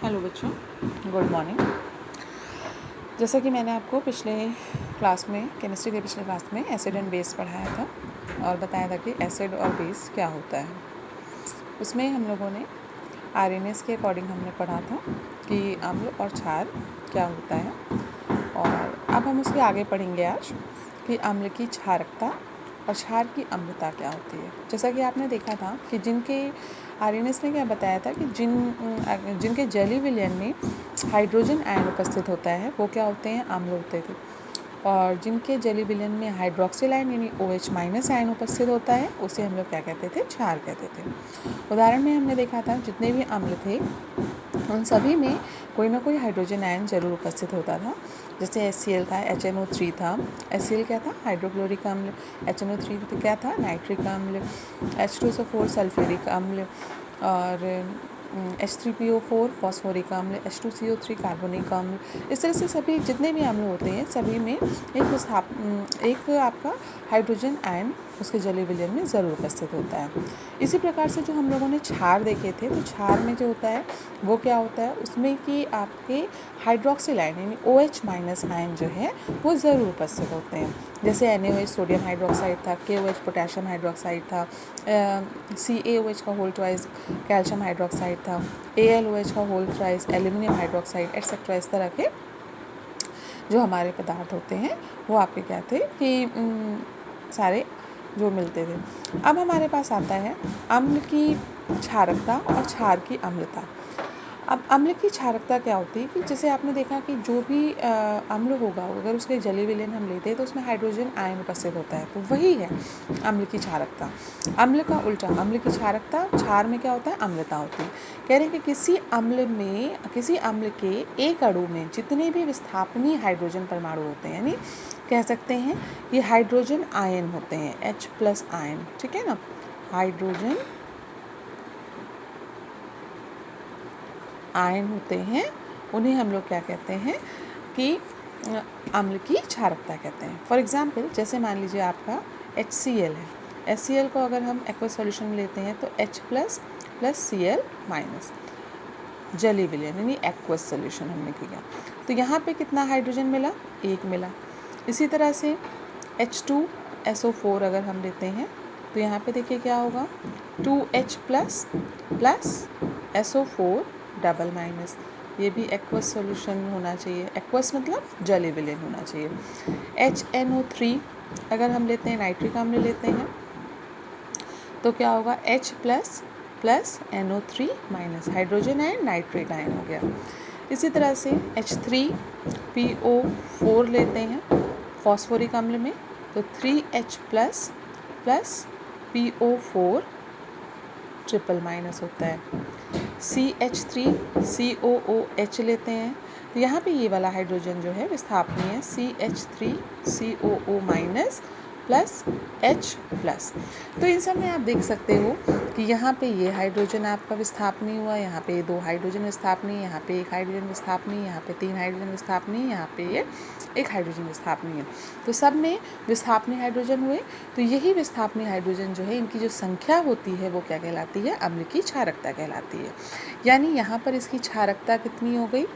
Hello बच्चों, good morning. जैसा कि मैंने आपको पिछले क्लास में केमिस्ट्री के पिछले क्लास में एसिड एंड बेस पढ़ाया था और बताया था कि एसिड और बेस क्या होता है। उसमें हम लोगों ने आरएनएस के अकॉर्डिंग हमने पढ़ा था कि अम्ल और क्षार क्या होता है, और अब हम उसके आगे पढ़ेंगे आज कि अम्ल की क्षारकता और क्षार की अम्लता क्या होती है। जैसा कि आपने देखा था कि जिनके आरएनएस ने क्या बताया था कि जिनके जलीय विलयन में हाइड्रोजन आयन उपस्थित होता है वो क्या होते हैं, अम्ल होते थे, और जिनके जलीय विलयन में हाइड्रोक्सिल आयन यानी OH- आयन उपस्थित होता है उसे हम लोग क्या कहते थे, क्षार कहते थे। उदाहरण में हमने देखा था जितने भी अम्ल थे उन सभी में कोई ना कोई हाइड्रोजन आयन जरूर उपस्थित होता था। जैसे HCl था, HNO3 था। HCl क्या था, हाइड्रोक्लोरिक अम्ल। HNO3 क्या था, नाइट्रिक अम्ल। H2SO4 सल्फ्यूरिक अम्ल, और H3PO4 फॉस्फोरिक अम्ल, H2CO3 कार्बोनिक अम्ल। इस तरह से सभी जितने भी अम्ल होते हैं सभी में एक आपका हाइड्रोजन आयन उसके जलीय विलयन में ज़रूर उपस्थित होता है। इसी प्रकार से जो हम लोगों ने क्षार देखे थे, तो क्षार में जो होता है वो क्या होता है, उसमें कि आपके हाइड्रोक्सिल आयन यानी OH- आयन जो है वो ज़रूर उपस्थित होते हैं। जैसे NaOH सोडियम हाइड्रोक्साइड था, KOH पोटेशियम हाइड्रोक्साइड था, CaOH का होल ट्वाइस कैल्शियम हाइड्रोक्साइड था, AlOH का whole twice aluminium hydroxide etcetera. इस तरह के जो हमारे पदार्थ होते हैं वो आपके क्या थे कि सारे जो मिलते थे। अब हमारे पास आता है अम्ल की क्षारकता और क्षार की अम्लता। अब अम्ल की क्षारकता क्या होती है कि जैसे आपने देखा कि जो भी अम्ल होगा अगर उसके जलीय विलयन हम लेते हैं तो उसमें हाइड्रोजन आयन उपस्थित होता है, तो वही है अम्ल की क्षारकता। अम्ल का उल्टा अम्ल की क्षारकता, क्षार में क्या होता है, अम्लता होती है। कह रहे हैं कि किसी अम्ल के एक अणु में जितने भी विस्थापनीय हाइड्रोजन परमाणु होते हैं, यानी कह सकते हैं ये हाइड्रोजन आयन होते हैं, H+ आयन, ठीक है ना। हाइड्रोजन आयन होते हैं, उन्हें हम लोग क्या कहते हैं कि अम्ल की क्षारकता कहते हैं। फॉर एग्जाम्पल जैसे मान लीजिए आपका HCl है। HCl को अगर हम एक्वस सॉल्यूशन में लेते हैं तो H+ Cl- जलीय विलयन यानी एक्वस सॉल्यूशन हमने किया, तो यहाँ पे कितना हाइड्रोजन मिला, एक मिला। इसी तरह से H2SO4 अगर हम लेते हैं तो यहाँ पे देखिए क्या होगा, 2H+ SO4 डबल माइनस, ये भी एक्वस सॉल्यूशन होना चाहिए। एक्वस मतलब जलीय विलयन होना चाहिए। HNO3 अगर हम लेते हैं, नाइट्रिक अम्ल लेते हैं तो क्या होगा, H+ NO3- hydrogen ion nitrate ion हो गया। इसी तरह से H3PO4 लेते हैं फॉस्फोरिक अम्ल में तो 3H+ PO4 ट्रिपल- होता है। CH3COOH लेते हैं तो यहाँ पे ये वाला हाइड्रोजन जो है विस्थापनीय है, CH3COO- H+। तो इन सब में आप देख सकते हो कि यहाँ पे ये हाइड्रोजन आपका विस्थापनीय हुआ, यहाँ पे 2 हाइड्रोजन विस्थापनीय, यहाँ पे 1 हाइड्रोजन विस्थापनीय, यहाँ पे 3 हाइड्रोजन विस्थापनीय, यहाँ पे ये 1 हाइड्रोजन विस्थापनीय। तो सब में विस्थापनीय हाइड्रोजन हुए। तो यही विस्थापनीय हाइड्रोजन जो है इनकी जो संख्या होती है वो क्या कहलाती है, अम्ल की क्षारकता कहलाती है। यानी यहाँ पर इसकी क्षारकता कितनी हो गई,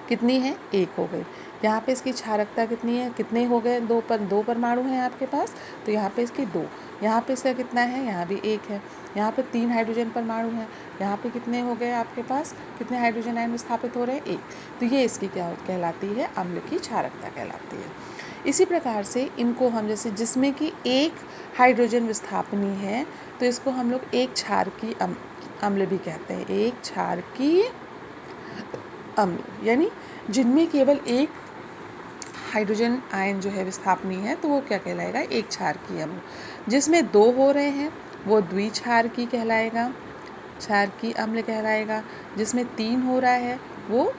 कितनी है, 1 हो गई। यहाँ पे इसकी क्षारकता कितनी है, कितने हो गए, 2 परमाणु हैं आपके पास, तो यहाँ पे इसकी 2। यहाँ पे इसका कितना है, यहाँ भी 1 है। यहाँ पे 3 हाइड्रोजन परमाणु हैं, यहाँ पे कितने हो गए आपके पास, कितने हाइड्रोजन आयन विस्थापित हो रहे हैं, 1। तो ये इसकी क्या कहलाती है, अम्ल की क्षारकता कहलाती है। इसी प्रकार से इनको हम जैसे जिसमें कि 1 हाइड्रोजन विस्थापनीय है तो इसको हम लोग एक क्षार की अम्ल भी कहते हैं, एक क्षार की अम्ल, यानी जिनमें केवल 1 हाइड्रोजन आयन जो है विस्थापनीय है तो वो क्या कहलाएगा, एक क्षार की अम्ल। जिसमें 2 हो रहे हैं वो द्विक्षार की कहलाएगा, क्षार की अम्ल कहलाएगा। जिसमें 3 हो रहा है वो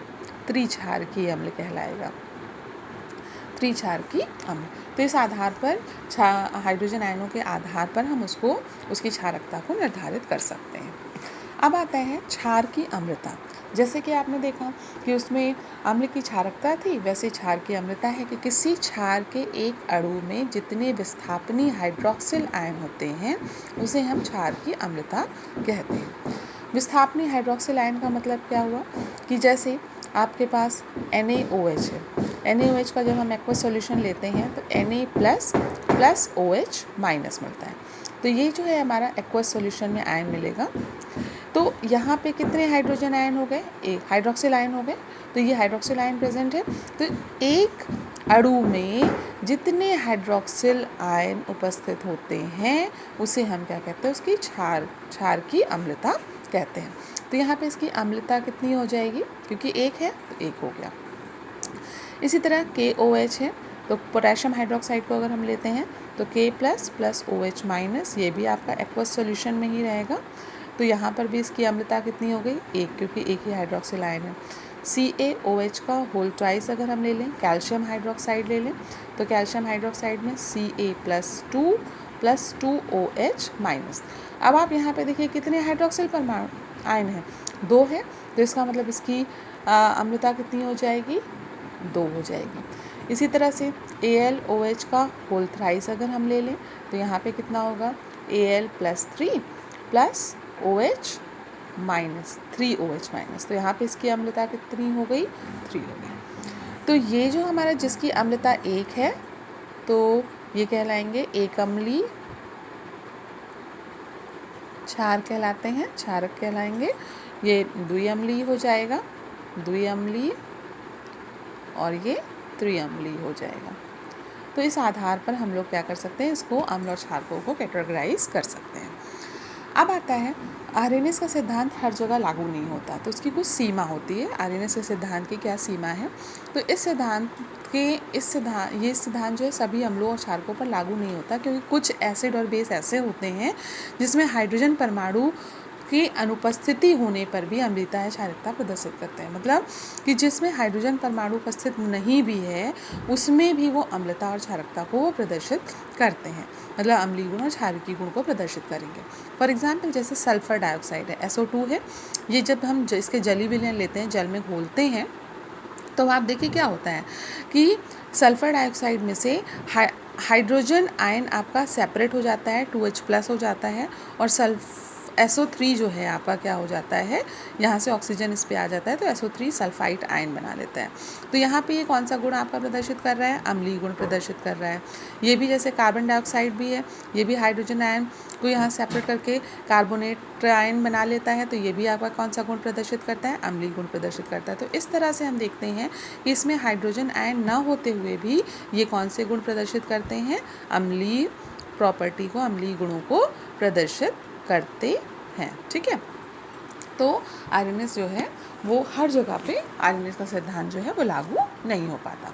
त्रिक्षार की अम्ल कहलाएगा, त्रिक्षार की अम्ल। तो इस आधार पर हाइड्रोजन आयनों के आधार पर हम उसकी क्षारकता को निर्धारित कर सकते हैं। अब आता है क्षार की अम्लता। जैसे कि आपने देखा कि उसमें अम्ल की क्षारकता थी, वैसे क्षार की अम्लता है कि किसी क्षार के एक अणु में जितने विस्थापनीय हाइड्रोक्सिल आयन होते हैं उसे हम क्षार की अम्लता कहते हैं। विस्थापनी हाइड्रोक्सिल आयन का मतलब क्या हुआ कि जैसे आपके पास NaOH है, NaOH का जब हम एक्वस सॉल्यूशन लेते हैं तो Na प्लस OH माइनस मिलता है। तो ये जो है हमारा एक्वस सॉल्यूशन में आयन मिलेगा। तो यहाँ पे कितने हाइड्रोजन आयन हो गए? एक हाइड्रोक्सिल आयन हो गए। तो ये हाइड्रोक्सिल आयन प्रेजेंट है। तो एक अणु में जितने हाइड्रोक्सिल आयन उपस्थित होते हैं उसे हम क्या कहते हैं? उसकी क्षार की अम्लता कहते हैं। तो यहाँ पे इसकी अम्लता कितनी हो जाएगी? क्योंकि एक है तो एक हो गया। इसी तरह KOH है, तो पोटेशियम हाइड्रोक्साइड को अगर हम लेते हैं तो K प्लस OH माइनस, ये भी आपका एक्वस सॉल्यूशन में ही रहेगा। तो यहाँ पर भी इसकी अम्लता कितनी हो गई? एक, क्योंकि एक ही हाइड्रोक्सिल आयन है। CaOH का होल ट्वाइस अगर हम ले लें, कैल्शियम हाइड्रोक्साइड ले लें, तो कैल्शियम हाइड्रोक्साइड में Ca प्लस 2OH माइनस। अब आप यहाँ पे देखिए कितने हाइड्रोक्सिल परमाणु आयन हैं? 2 है। तो इसका मतलब इसकी अम्लता कितनी हो जाएगी? 2 हो जाएगी। इसी तरह से AlOH का होल थ्राइस अगर हम ले लें तो यहाँ पे कितना होगा? Al plus 3 plus OH minus 3OH minus. तो यहाँ पे इसकी अम्लता कितनी हो गई? 3 हो गई। तो ये जो हमारा जिसकी अम्लता 1 है तो ये कहलाएंगे एक अम्लीय क्षार कहलाते हैं, क्षारक कहलाएंगे। ये द्विअम्लीय हो जाएगा, द्विअम्लीय, और ये त्रिअम्लीय हो जाएगा। तो इस आधार पर हम लोग क्या कर सकते हैं? इसको अम्ल और क्षारकों को कैटेगराइज कर सकते हैं। अब आता है आर्हेनियस का सिद्धांत हर जगह लागू नहीं होता, तो उसकी कुछ सीमा होती है। आर्हेनियस के सिद्धांत की क्या सीमा है? तो ये सिद्धांत जो है सभी अम्लों और क्षारकों पर लागू नहीं होता, क्योंकि कुछ एसिड और बेस ऐसे होते हैं जिसमें हाइड्रोजन परमाणु की अनुपस्थिति होने पर भी अम्लीयता या क्षारकता प्रदर्शित करते हैं। मतलब कि जिसमें हाइड्रोजन परमाणु उपस्थित नहीं भी है उसमें भी वो अम्लता और क्षारकता को वो प्रदर्शित करते हैं, मतलब अम्लीय गुण और क्षारकीय गुण को प्रदर्शित करेंगे। फॉर एग्जाम्पल जैसे सल्फर डाइऑक्साइड है, SO2 है। ये जब हम इसके जली विलयन लेते हैं, जल में घोलते हैं, तो आप देखिए क्या होता है कि सल्फर डाइऑक्साइड में से हाइड्रोजन आयन आपका सेपरेट हो जाता है, 2H प्लस हो जाता है, और SO3 जो है आपका क्या हो जाता है? यहाँ से ऑक्सीजन इस पे आ जाता है तो SO3 सल्फाइड आयन बना लेता है। तो यहाँ पे ये कौन सा गुण आपका प्रदर्शित कर रहा है? अम्लीय गुण प्रदर्शित कर रहा है। ये भी जैसे कार्बन डाइऑक्साइड भी है, ये भी हाइड्रोजन आयन को यहाँ सेपरेट करके कार्बोनेट आयन बना लेता है, तो ये भी आपका कौन सा गुण प्रदर्शित करता है? अम्लीय गुण प्रदर्शित करता है। तो इस तरह से हम देखते हैं कि इसमें हाइड्रोजन आयन न होते हुए भी ये कौन से गुण प्रदर्शित करते हैं? अम्लीय प्रॉपर्टी को, अम्लीय गुणों को प्रदर्शित करते हैं। ठीक है। तो आर्हेनियस जो है वो हर जगह पे आर्हेनियस का सिद्धांत जो है वो लागू नहीं हो पाता।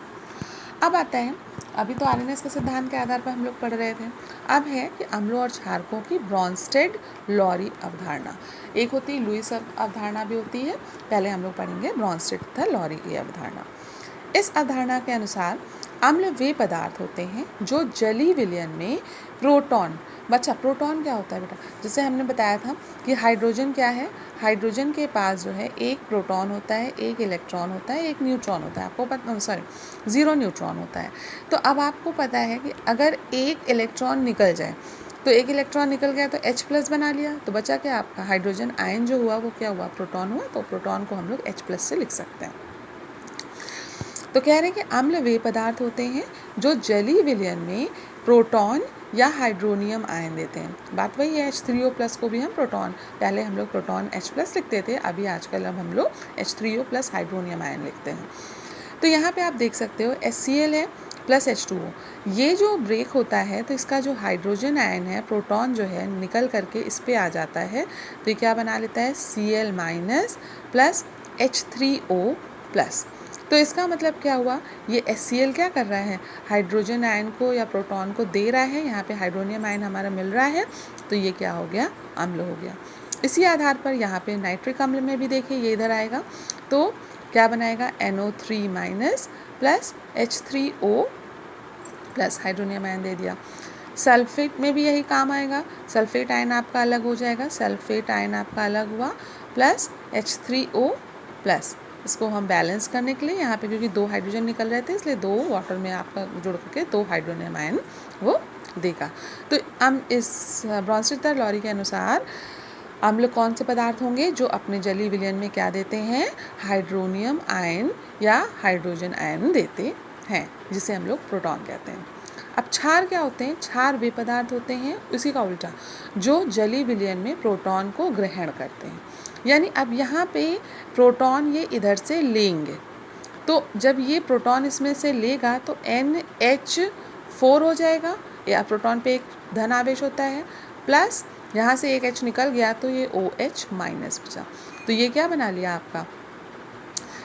अब आता है, अभी तो आर्हेनियस के सिद्धांत के आधार पर हम लोग पढ़ रहे थे। अब है कि अम्लों और क्षारकों की ब्रॉन्स्टेड-लॉरी अवधारणा। एक होती है लुईस अवधारणा भी होती है। पहले हम लोग पढ़ेंगे ब्रॉन्स्टेड तथा लॉरी की अवधारणा। इस अवधारणा के अनुसार अम्ल वे पदार्थ होते हैं जो जलीय विलयन में प्रोटॉन प्रोटॉन क्या होता है बेटा? जैसे हमने बताया था कि हाइड्रोजन क्या है? हाइड्रोजन के पास जो है एक प्रोटॉन होता है, एक इलेक्ट्रॉन होता है, एक न्यूट्रॉन होता है। आपको पता, सॉरी, 0 न्यूट्रॉन होता है। तो अब आपको पता है कि अगर एक इलेक्ट्रॉन निकल जाए, तो एक इलेक्ट्रॉन निकल गया तो H प्लस बना लिया, तो बचा क्या आपका? हाइड्रोजन आयन जो हुआ वो क्या हुआ? प्रोटॉन हुआ। तो प्रोटॉन को हम लोग H प्लस से लिख सकते हैं। तो कह रहे हैं कि अम्ल वे पदार्थ होते हैं जो जलीय विलयन में प्रोटॉन या हाइड्रोनियम आयन देते हैं। बात वही है, H3O प्लस को भी हम प्रोटॉन, पहले हम लोग प्रोटॉन H प्लस लिखते थे, अभी आजकल अब हम लोग H3O प्लस हाइड्रोनियम आयन लिखते हैं। तो यहाँ पे आप देख सकते हो HCl है प्लस H2O। ये जो ब्रेक होता है तो इसका जो हाइड्रोजन आयन है, प्रोटॉन जो है निकल करके इस पे आ जाता है, तो ये क्या बना लेता है? Cl minus plus H3O plus. तो इसका मतलब क्या हुआ? ये HCl क्या कर रहा है? हाइड्रोजन आयन को या प्रोटॉन को दे रहा है, यहाँ पे हाइड्रोनियम आयन हमारा मिल रहा है, तो ये क्या हो गया? अम्ल हो गया। इसी आधार पर यहाँ पे नाइट्रिक अम्ल में भी देखिए ये इधर आएगा, तो क्या बनाएगा? NO3 minus plus H3O plus, hydronium ion दे दिया। सल्फेट में भी यही काम आएगा, सल्फेट आयन आपका अलग हो जाएगा, सल्फेट आयन आपका अलग हुआ प्लस H3O प्लस। इसको हम बैलेंस करने के लिए यहाँ पे, क्योंकि 2 हाइड्रोजन निकल रहे थे इसलिए 2 वाटर में आपका जुड़ करके 2 हाइड्रोनियम आयन वो देगा। तो हम इस ब्रॉन्स्टेड-लॉरी के अनुसार अम्ल कौन से पदार्थ होंगे जो अपने जलीय विलयन में क्या देते हैं, हाइड्रोनियम आयन या हाइड्रोजन आयन देते हैं, जिसे हम लोग प्रोटॉन कहते हैं। अब क्षार क्या होते हैं, क्षार वे पदार्थ होते हैं, उसी का उल्टा, जो जलीय विलयन में प्रोटॉन को ग्रहण करते हैं। यानी अब यहाँ पे प्रोटॉन ये इधर से लेंगे, तो जब ये प्रोटॉन इसमें से लेगा तो NH4 हो जाएगा, या प्रोटॉन पे एक धन आवेश होता है, प्लस यहाँ से एक H निकल गया तो ये OH माइनस बचा। तो ये क्या बना लिया आपका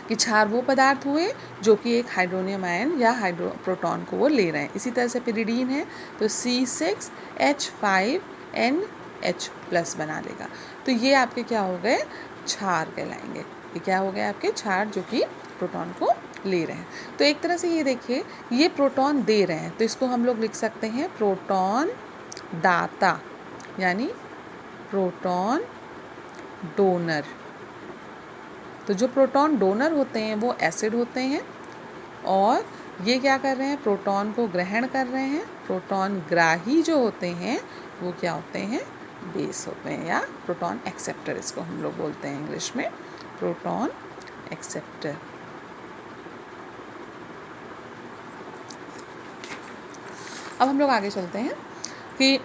कि क्षार वो पदार्थ हुए जो कि एक हाइड्रोनियम आयन या प्रोटॉन को वो ले रहे हैं। इसी तरह से पिरिडीन है तो C6H5NH प्लस बना लेगा। तो ये आपके क्या हो गए, क्षार कहलाएंगे। ये क्या हो गए आपके क्षार जो कि प्रोटॉन को ले रहे हैं। तो एक तरह से ये देखिए, ये प्रोटॉन दे रहे हैं तो इसको हम लोग लिख सकते हैं प्रोटॉन दाता, यानी प्रोटॉन डोनर। तो जो प्रोटॉन डोनर होते हैं वो एसिड होते हैं, और ये क्या कर रहे हैं, प्रोटॉन को ग्रहण कर रहे हैं। प्रोटॉन ग्राही जो होते हैं वो क्या होते हैं, बेस होते हैं, या प्रोटॉन एक्सेप्टर इसको हम लोग बोलते हैं इंग्लिश में, प्रोटॉन एक्सेप्टर। अब हम लोग आगे चलते हैं कि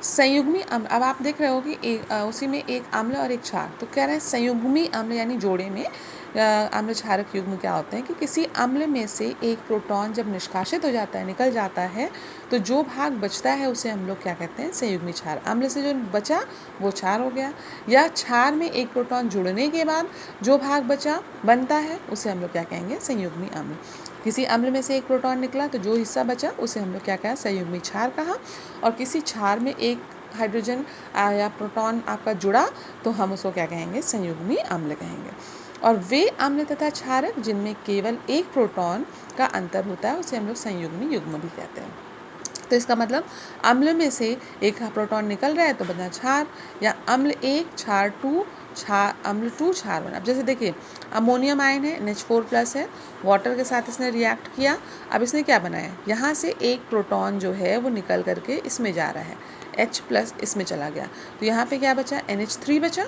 संयुग्मी अम्ल। अब आप देख रहे हो कि उसी में एक अम्ल और एक क्षार, तो कह रहे हैं संयुग्मी अम्ल यानी जोड़े में अम्ल क्षारक युग्म क्या होते हैं कि किसी अम्ल में से एक प्रोटॉन जब निष्कासित हो जाता है, निकल जाता है, तो जो भाग बचता है उसे हम लोग क्या कहते हैं, संयुग्मी क्षार। अम्ल से जो बचा वो क्षार हो गया, या क्षार में एक प्रोटॉन जुड़ने के बाद जो भाग बचा बनता है उसे हम लोग क्या कहेंगे, संयुग्मी अम्ल। किसी अम्ल में से एक प्रोटॉन निकला तो जो हिस्सा बचा उसे हम लोग क्या कहा, संयुग्मी क्षार कहा। और किसी क्षार में एक हाइड्रोजन या प्रोटॉन आपका जुड़ा तो हम उसको क्या कहेंगे, संयुग्मी अम्ल कहेंगे। और वे अम्ल तथा क्षारक जिनमें केवल एक प्रोटॉन का अंतर होता है उसे हम लोग संयुग्मी युग्म भी कहते हैं। तो इसका मतलब अम्ल में से एक प्रोटॉन निकल रहा है तो बना क्षार, या अम्ल 1 क्षार 2 अम्ल 2 क्षार 1। अब जैसे देखिए अमोनियम आयन है, NH4 प्लस है, वाटर के साथ इसने रिएक्ट किया। अब इसने क्या बनाया, यहाँ से एक प्रोटॉन जो है वो निकल करके इसमें जा रहा है, H प्लस इसमें चला गया, तो यहाँ पे क्या बचा, NH3 बचा।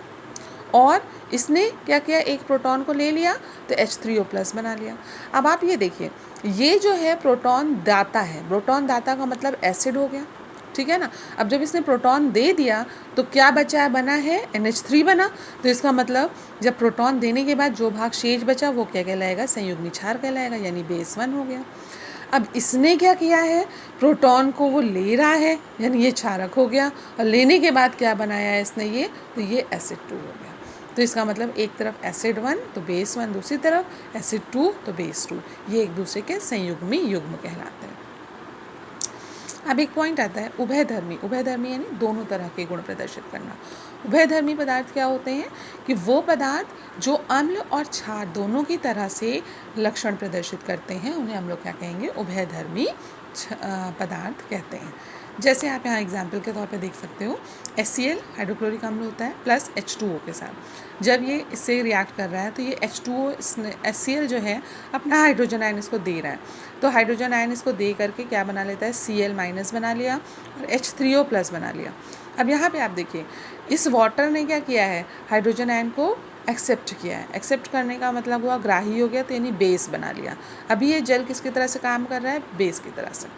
और इसने क्या किया, एक प्रोटॉन को ले लिया तो H3O प्लस बना लिया। अब आप ये देखिए, ये जो है प्रोटॉन दाता है, प्रोटॉन दाता का मतलब एसिड हो गया, ठीक है ना। अब जब इसने प्रोटॉन दे दिया तो क्या बचा, बना है NH3 बना। तो इसका मतलब जब प्रोटॉन देने के बाद जो भाग शेष बचा वो क्या कहलाएगा, संयुग्मी क्षार कहलाएगा, यानी बेस 1 हो गया। अब इसने क्या किया है, प्रोटॉन को वो ले रहा है, यानी ये क्षारक हो गया, और लेने के बाद क्या बनाया है इसने ये, तो ये एसिड 2 हो गया। तो इसका मतलब एक तरफ एसिड 1 तो बेस 1, दूसरी तरफ एसिड 2 तो बेस 2, ये एक दूसरे के संयुग्मी युग्म कहलाते हैं। अब एक पॉइंट आता है उभयधर्मी। उभयधर्मी यानी दोनों तरह के गुण प्रदर्शित करना। उभयधर्मी पदार्थ क्या होते हैं कि वो पदार्थ जो अम्ल और क्षार दोनों की तरह से लक्षण प्रदर्शित करते हैं उन्हें हम लोग क्या कहेंगे, उभयधर्मी पदार्थ कहते हैं। जैसे आप यहाँ एग्जाम्पल के तौर पे देख सकते हो, HCl हाइड्रोक्लोरिक अम्ल होता है प्लस H2O के साथ। जब ये इससे रिएक्ट कर रहा है तो ये H2O HCl जो है अपना हाइड्रोजन आयन इसको दे रहा है, तो हाइड्रोजन आयन इसको दे करके क्या बना लेता है, Cl माइनस बना लिया और H3O प्लस बना लिया। अब यहाँ पे आप देखिए इस वाटर ने क्या किया है, हाइड्रोजन आयन को एक्सेप्ट किया है। एक्सेप्ट करने का मतलब हुआ ग्राही हो गया, तो यानी बेस बना लिया। अभी ये जल किसकी तरह से काम कर रहा है, बेस की तरह से।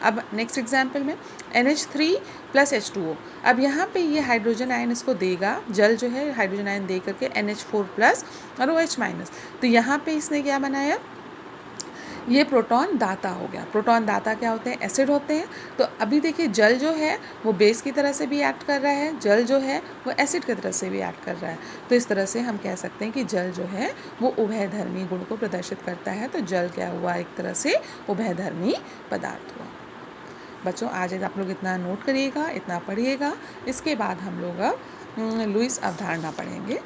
अब नेक्स्ट एग्जाम्पल में NH3 प्लस H2O। अब यहाँ पे ये हाइड्रोजन आयन इसको देगा, जल जो है हाइड्रोजन आयन दे करके NH4 प्लस और OH माइनस, तो यहाँ पे इसने क्या बनाया, ये प्रोटॉन दाता हो गया। प्रोटॉन दाता क्या होते हैं, एसिड होते हैं। तो अभी देखिए जल जो है वो बेस की तरह से भी एक्ट कर रहा है, जल जो है वो एसिड की तरह से भी एक्ट कर रहा है। तो इस तरह से हम कह सकते हैं कि जल जो है वो उभयधर्मी गुण को प्रदर्शित करता है। तो जल क्या हुआ, एक तरह से उभयधर्मी पदार्थ हुआ। बच्चों आज आप लोग इतना नोट करिएगा, इतना पढ़िएगा। इसके बाद हम लोग अब लुईस अवधारणा पढ़ेंगे।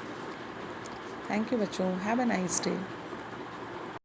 थैंक यू बच्चों, हैव अ नाइस डे।